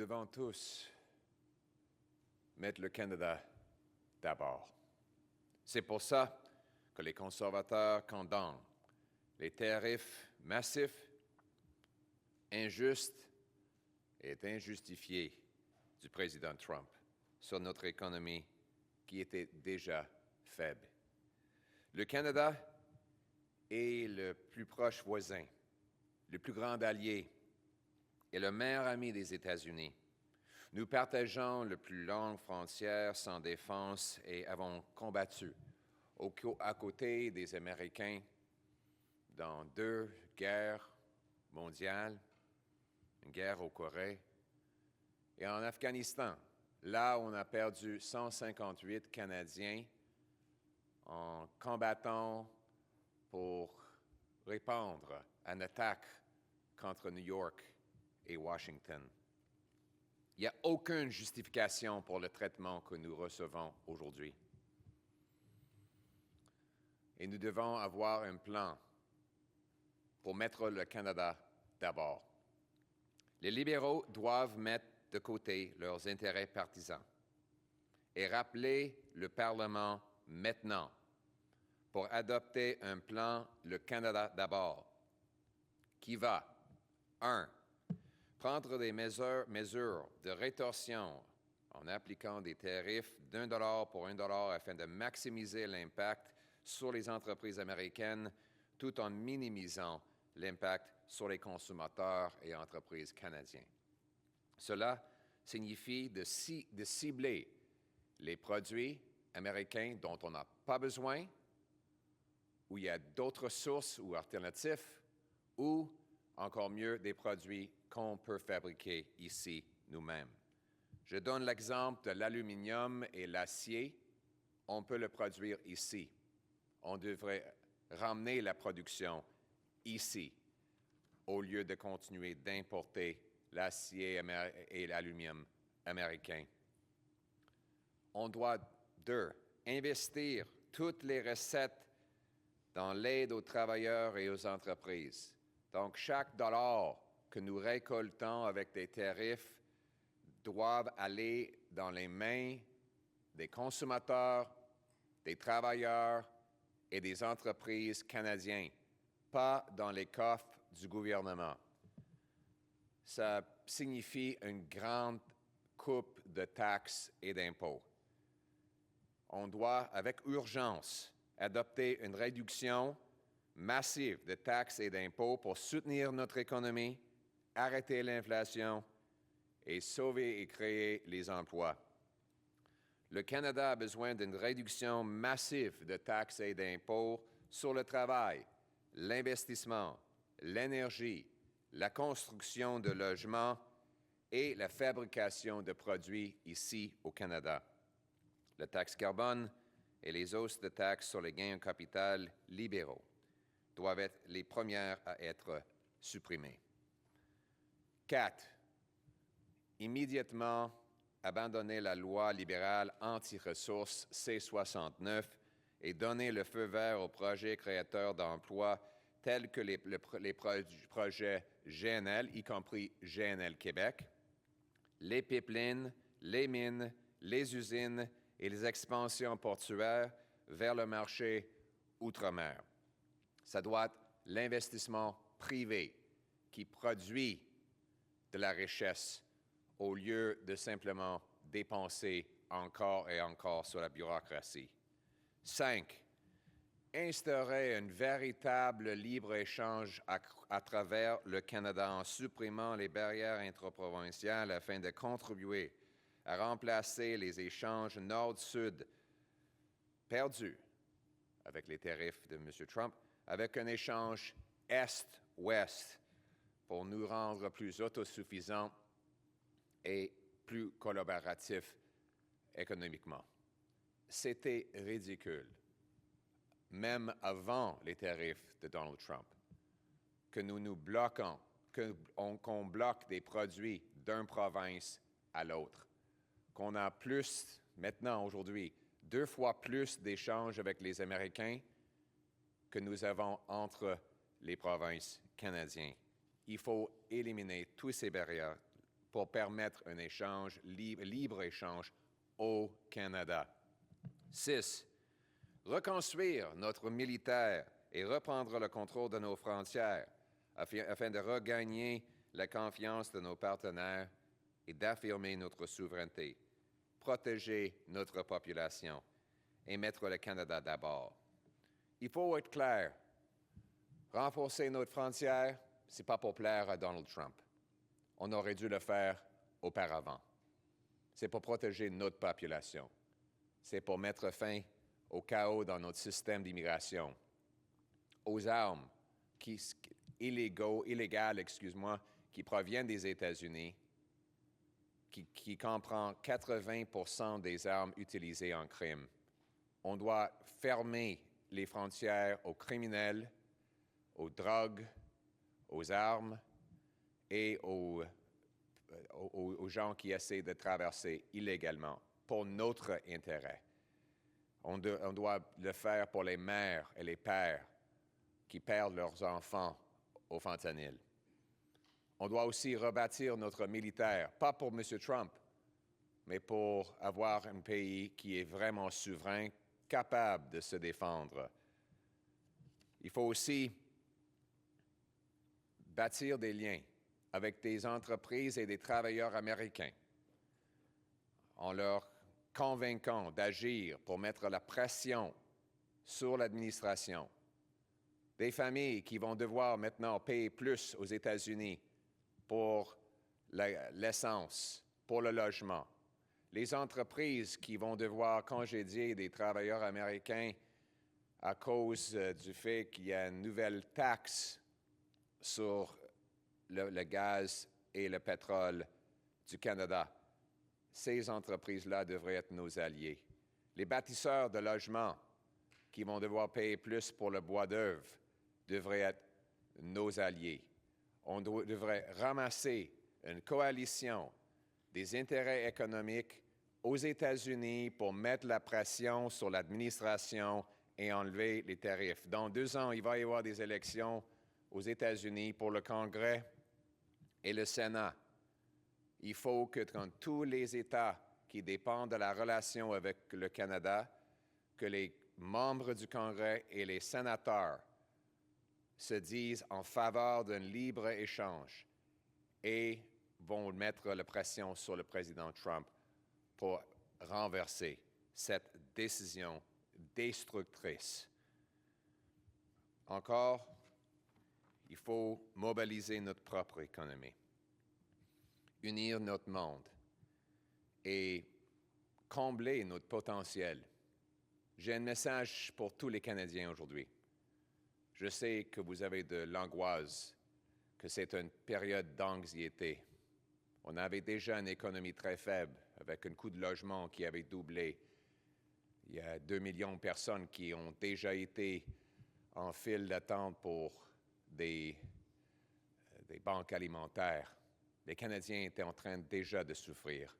devons tous mettre le Canada d'abord. C'est pour ça que les conservateurs condamnent les tarifs massifs, injustes et injustifiés du président Trump sur notre économie qui était déjà faible. Le Canada est le plus proche voisin, le plus grand allié et le meilleur ami des États-Unis. Nous partageons la plus longue frontière sans défense et avons combattu à côté des Américains dans 2 guerres mondiales, une guerre au Corée et en Afghanistan, là où on a perdu 158 Canadiens en combattant pour répondre à une attaque contre New York et Washington. Il n'y a aucune justification pour le traitement que nous recevons aujourd'hui. Et nous devons avoir un plan pour mettre le Canada d'abord. Les libéraux doivent mettre de côté leurs intérêts partisans et rappeler le Parlement maintenant pour adopter un plan le Canada d'abord qui va, 1. Prendre des mesures de rétorsion en appliquant des tarifs d'$1 pour $1 afin de maximiser l'impact sur les entreprises américaines tout en minimisant l'impact sur les consommateurs et entreprises canadiens. Cela signifie de cibler les produits américains dont on n'a pas besoin, où il y a d'autres sources ou alternatives, ou encore mieux, des produits qu'on peut fabriquer ici nous-mêmes. Je donne l'exemple de l'aluminium et l'acier. On peut le produire ici. On devrait ramener la production ici, au lieu de continuer d'importer l'acier et l'aluminium américains. On doit, 2, investir toutes les recettes dans l'aide aux travailleurs et aux entreprises. Donc, chaque dollar que nous récoltons avec des tarifs doivent aller dans les mains des consommateurs, des travailleurs et des entreprises canadiennes, pas dans les coffres du gouvernement. Ça signifie une grande coupe de taxes et d'impôts. On doit, avec urgence, adopter une réduction massive de taxes et d'impôts pour soutenir notre économie, arrêter l'inflation et sauver et créer les emplois. Le Canada a besoin d'une réduction massive de taxes et d'impôts sur le travail, l'investissement, l'énergie, la construction de logements et la fabrication de produits ici au Canada. La taxe carbone et les hausses de taxes sur les gains en capital libéraux doivent être les premières à être supprimées. 4. Immédiatement abandonner la loi libérale anti-ressources C-69 et donner le feu vert aux projets créateurs d'emplois tels que les projets GNL, y compris GNL Québec, les pipelines, les mines, les usines et les expansions portuaires vers le marché outre-mer. Ça doit être l'investissement privé qui produit de la richesse au lieu de simplement dépenser encore et encore sur la bureaucratie. 5. Instaurer un véritable libre-échange à travers le Canada en supprimant les barrières intraprovinciales afin de contribuer à remplacer les échanges nord-sud perdus avec les tarifs de M. Trump avec un échange est-ouest pour nous rendre plus autosuffisants et plus collaboratifs économiquement. C'était ridicule, même avant les tarifs de Donald Trump, que nous nous bloquons, qu'on bloque des produits d'une province à l'autre, qu'on a plus, maintenant, aujourd'hui, 2 fois plus d'échanges avec les Américains que nous avons entre les provinces canadiennes. Il faut éliminer toutes ces barrières pour permettre un échange, libre-échange au Canada. 6. Reconstruire notre militaire et reprendre le contrôle de nos frontières afin de regagner la confiance de nos partenaires et d'affirmer notre souveraineté, protéger notre population et mettre le Canada d'abord. Il faut être clair. Renforcer notre frontière, ce n'est pas pour plaire à Donald Trump. On aurait dû le faire auparavant. C'est pour protéger notre population. C'est pour mettre fin au chaos dans notre système d'immigration, aux armes illégales, qui proviennent des États-Unis, qui comprend 80% des armes utilisées en crime. On doit fermer les frontières aux criminels, aux drogues, aux armes et aux gens qui essaient de traverser illégalement pour notre intérêt. On doit le faire pour les mères et les pères qui perdent leurs enfants au fentanyl. On doit aussi rebâtir notre militaire, pas pour M. Trump, mais pour avoir un pays qui est vraiment souverain, capable de se défendre. Il faut aussi bâtir des liens avec des entreprises et des travailleurs américains en leur convainquant d'agir pour mettre la pression sur l'administration. Des familles qui vont devoir maintenant payer plus aux États-Unis pour l'essence, pour le logement. Les entreprises qui vont devoir congédier des travailleurs américains à cause du fait qu'il y a une nouvelle taxe sur le gaz et le pétrole du Canada. Ces entreprises-là devraient être nos alliés. Les bâtisseurs de logements qui vont devoir payer plus pour le bois d'œuvre devraient être nos alliés. On devrait ramasser une coalition des intérêts économiques aux États-Unis pour mettre la pression sur l'administration et enlever les tarifs. Dans 2 ans, il va y avoir des élections aux États-Unis pour le Congrès et le Sénat. Il faut que dans tous les États qui dépendent de la relation avec le Canada, que les membres du Congrès et les sénateurs se disent en faveur d'un libre-échange et vont mettre la pression sur le président Trump pour renverser cette décision destructrice. Encore, il faut mobiliser notre propre économie, unir notre monde et combler notre potentiel. J'ai un message pour tous les Canadiens aujourd'hui. Je sais que vous avez de l'angoisse, que c'est une période d'anxiété. On avait déjà une économie très faible, avec un coût de logement qui avait doublé. Il y a 2 millions de personnes qui ont déjà été en file d'attente pour des banques alimentaires. Les Canadiens étaient en train déjà de souffrir.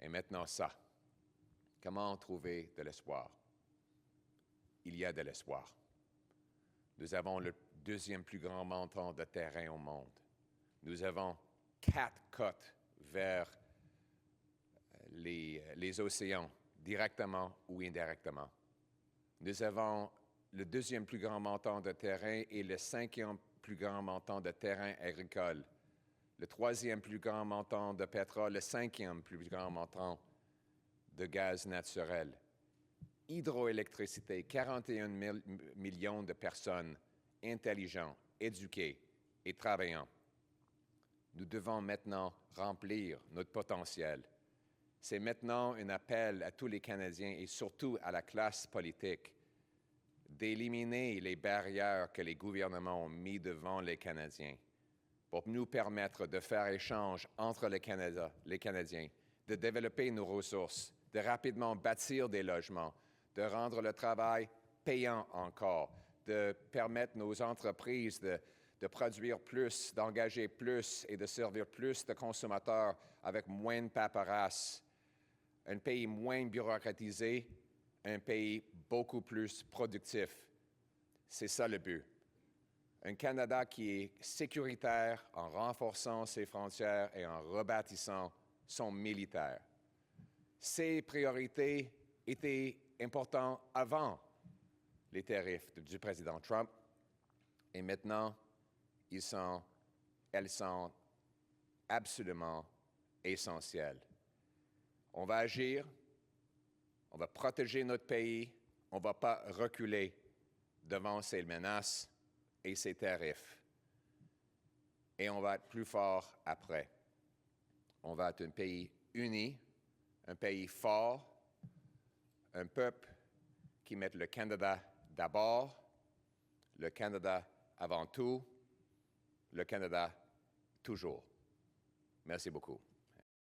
Et maintenant ça. Comment trouver de l'espoir? Il y a de l'espoir. Nous avons le 2e plus grand montant de terrain au monde. Nous avons 4 côtes vers les océans, directement ou indirectement. Nous avons le 2e plus grand montant de terrain et le 5e plus grand montant de terrain agricole. Le 3e plus grand montant de pétrole, le 5e plus grand montant de gaz naturel. Hydroélectricité, 41 millions de personnes intelligentes, éduquées et travaillantes. Nous devons maintenant remplir notre potentiel. C'est maintenant un appel à tous les Canadiens et surtout à la classe politique d'éliminer les barrières que les gouvernements ont mises devant les Canadiens pour nous permettre de faire échange entre les Canadiens, de développer nos ressources, de rapidement bâtir des logements, de rendre le travail payant encore, de permettre nos entreprises de produire plus, d'engager plus et de servir plus de consommateurs avec moins de paperasse. Un pays moins bureaucratisé, un pays beaucoup plus productif. C'est ça le but. Un Canada qui est sécuritaire en renforçant ses frontières et en rebâtissant son militaire. Ces priorités étaient importantes avant les tarifs du président Trump et maintenant, elles sont absolument essentielles. On va agir, on va protéger notre pays, on ne va pas reculer devant ces menaces et ces tarifs. Et on va être plus fort après. On va être un pays uni, un pays fort, un peuple qui met le Canada d'abord, le Canada avant tout, le Canada toujours. Merci beaucoup.